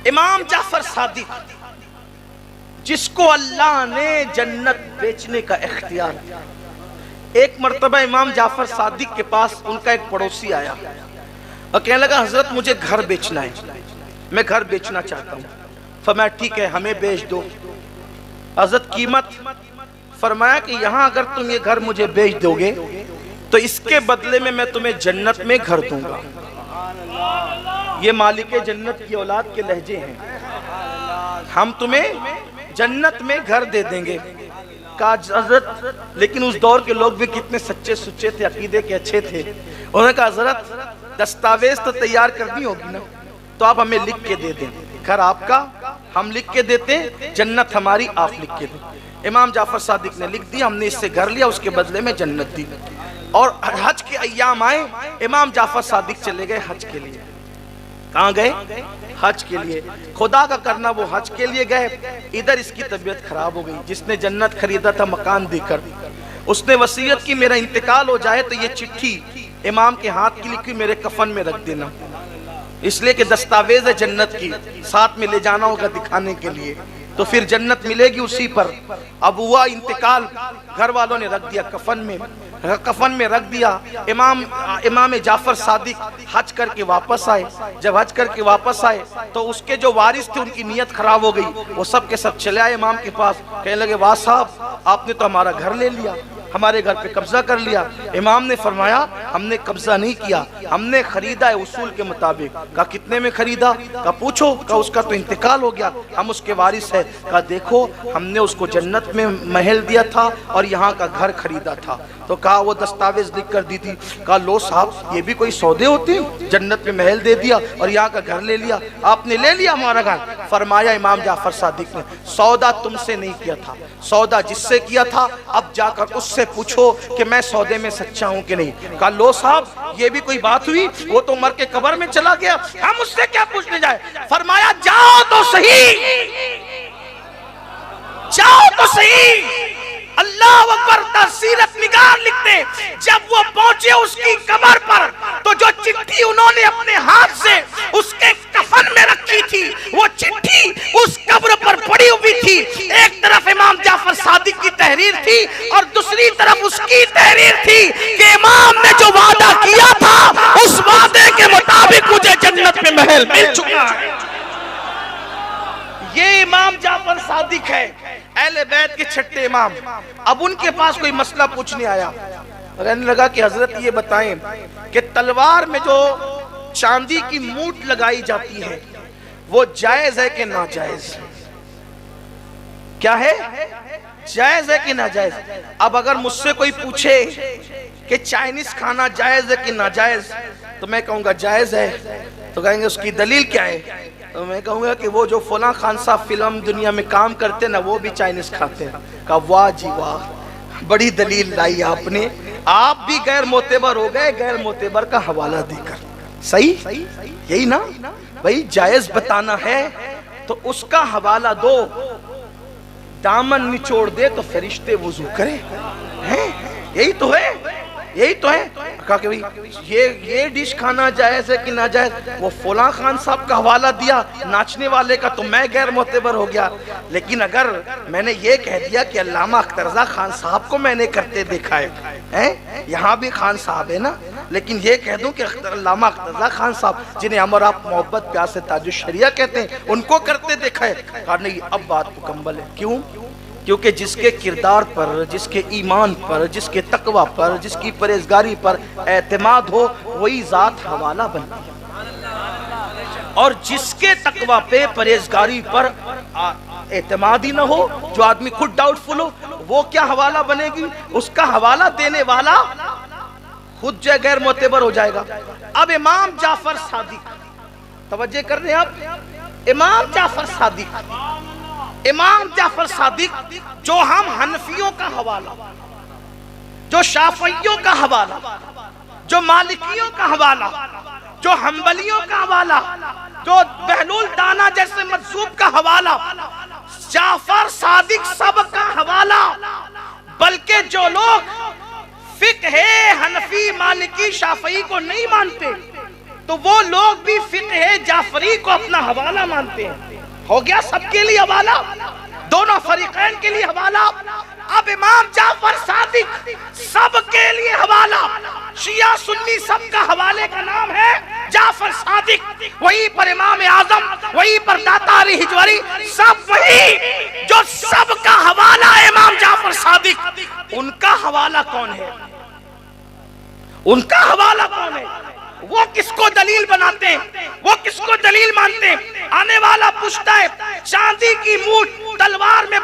इमाम जाफर सादिक, जिसको अल्लाह ने जन्नत बेचने का इख्तियार दिया। एक मर्तबा इमाम जाफर सादिक के पास उनका एक पड़ोसी आया और कहने लगा, हजरत मुझे घर बेचना है, मैं घर बेचना चाहता हूँ। फरमाया ठीक है, हमें बेच दो। हजरत कीमत? फरमाया कि यहाँ अगर तुम ये घर मुझे बेच दोगे तो इसके बदले में मैं तुम्हें जन्नत में घर दूंगा। ये मालिक जन्नत की औलाद के लहजे हैं, हम तुम्हें जन्नत में घर दे देंगे। कहा हजरत, लेकिन उस दौर के लोग भी कितने सच्चे सुच्चे थे, अकीदे के अच्छे थे। उन्होंने कहा हजरत दस्तावेज तो तैयार करनी होगी ना, तो आप हमें लिख के दे दें, घर आपका हम लिख के देते, जन्नत हमारी आप लिख के दें। इमाम जाफर सादिक ने लिख दिया, हमने इससे घर लिया, उसके बदले में जन्नत दी। और हज के अय्याम आए, इमाम जाफर सादिक चले गए हज के लिए। कहाँ गए? हज के लिए। खुदा का करना वो हज के लिए गए, इधर इसकी तबीयत खराब हो गई। जिसने जन्नत खरीदा था मकान देकर, उसने वसीयत की मेरा इंतकाल हो जाए तो ये चिट्ठी इमाम के हाथ की लिखी मेरे कफन में रख देना, इसलिए कि दस्तावेज है जन्नत की, साथ में ले जाना होगा दिखाने के लिए, तो फिर जन्नत मिलेगी उसी पर। अब हुआ इंतकाल, घर वालों ने रख दिया कफन में रख दिया। इमाम जाफर सादिक हज करके वापस आए। जब हज करके वापस आए तो उसके जो वारिस थे उनकी नीयत खराब हो गई, वो सब के सब चले आए इमाम के पास। कहने लगे, वाह साहब आपने तो हमारा घर ले लिया, हमारे घर पे कब्जा कर लिया। इमाम ने फरमाया, हमने कब्जा नहीं किया, हमने खरीदा है उसूल के मुताबिक। कहा कितने में खरीदा? कहा पूछो। कहा उसका तो इंतकाल हो गया, हम उसके वारिस है। कहा देखो, हमने उसको जन्नत में महल दिया था और यहाँ का घर खरीदा था। तो कहा वो दस्तावेज लिख कर दी थी। कहा लो साहब, ये भी कोई सौदे होते हैं? जन्नत में महल दे दिया और यहाँ का घर ले लिया, आपने ले लिया हमारा घर। फरमाया इमाम जाफर सादिक ने, सौदा तुमसे नहीं किया था, सौदा जिससे किया था अब जाकर उससे पूछो कि मैं सौदे में सच्चा हूं कि नहीं। कहा लो साहब, ये भी कोई बात हुई? वो तो मर के कब्र में चला गया, हम उससे क्या पूछने जाए। फरमाया जाओ तो सही, जाओ तो सही। अल्लाह अकबर सीरत निगार लिखते, जब वो पहुंचे उसकी कब्र पर तो जो चिट्ठी उन्होंने अपने हाथ से उसके कफन में रखी थी, वो चिट्ठी उस कब्र पर पड़ी हुई थी। एक तरफ इमाम जाफर सादिक की तहरीर थी और दूसरी तरफ उसकी तहरीर थी कि इमाम ने जो वादा किया था उस वादे के मुताबिक मुझे जन्नत में महल मिल चुका है। ये इमाम जाफर सादिक है, अहले बैत के छठे इमाम। अब उनके पास कोई मसला पूछने आया, कहने लगा कि हजरत ये बताएं कि तलवार में जो चांदी की मूठ लगाई जाती है वो जायज है कि नाजायज? क्या है, जायज है कि नाजायज? अब अगर मुझसे कोई पूछे कि चाइनीज खाना जायज है कि नाजायज, तो मैं कहूंगा जायज है। तो कहेंगे उसकी दलील क्या है? तो मैं कहूंगा कि वो जो फला खान साहब फिल्म दुनिया में काम करते ना, वो भी चाइनीज खाते हैं। कहा वाह जी वाह, बड़ी दलील लाई आपने, आप भी गैर मोतेबर हो गए गैर मोतेबर का हवाला देकर। सही यही ना भाई, जायज बताना है तो उसका हवाला दो, दामन निचोड़ दे तो फरिश्ते वुजू करे, हैं? यही तो है, यही तो है। कहा कि भाई ये डिश खाना जायज है कि ना जायज? वो फला खान साहब का हवाला दिया नाचने वाले का, तो मैं गैर मोतेबर हो गया। लेकिन अगर मैंने ये कह दिया कि अल्लामा अख्तर रज़ा खान साहब को मैंने करते देखा है, यहाँ भी खान साहब है ना, लेकिन ये कह दूं कि अल्लामा अख्तर रज़ा खान साहब, जिन्हें हम और आप मोहब्बत प्यार से ताजुश शरिया कहते हैं, उनको करते देखा है, कहा नहीं अब बात मुकम्मल है। क्यों? क्योंकि जिसके किरदार पर, जिसके ईमान पर, जिसके तकवा पर, जिसकी परहेजगारी पर एतमाद हो, वही जात हवाला बनती है। और जिसके तकवा पे, परहेजगारी पर एतमाद ही न हो, जो आदमी खुद डाउटफुल हो, वो क्या हवाला बनेगी? उसका हवाला देने वाला खुद जो गैर मोतेबर हो जाएगा। अब इमाम जाफर सादिक, तवज्जो कर रहे हैं आप, इमाम जाफर सादिक जो हम हनफियों का हवाला, जो शाफियों का हवाला, जो मालिकियों का हवाला, जो हम्बलियों का हवाला, जो बहलूल दाना जैसे मजहूब का हवाला, जाफर सादिक सब का हवाला। बल्कि जो लोग फिक्ह हनफी मालिकी शाफी को नहीं मानते, तो वो लोग भी फिक़्ह जाफरी को अपना हवाला मानते हैं। हो गया सबके लिए हवाला, दोनों फरीकैन के लिए हवाला। अब इमाम जाफर सादिक सबके लिए हवाला, शिया सुन्नी सबका हवाले का नाम है जाफर सादिक। वहीं पर इमाम आजम, वहीं पर दाता अली हिजवरी, सब वही जो सबका हवाला है इमाम जाफर सादिक। उनका हवाला कौन है? उनका हवाला कौन है? वो किसको दलील बनाते हैं? वो किसको दलील मानते हैं? आने वाला पूछता है चांदी की मूठ तलवार में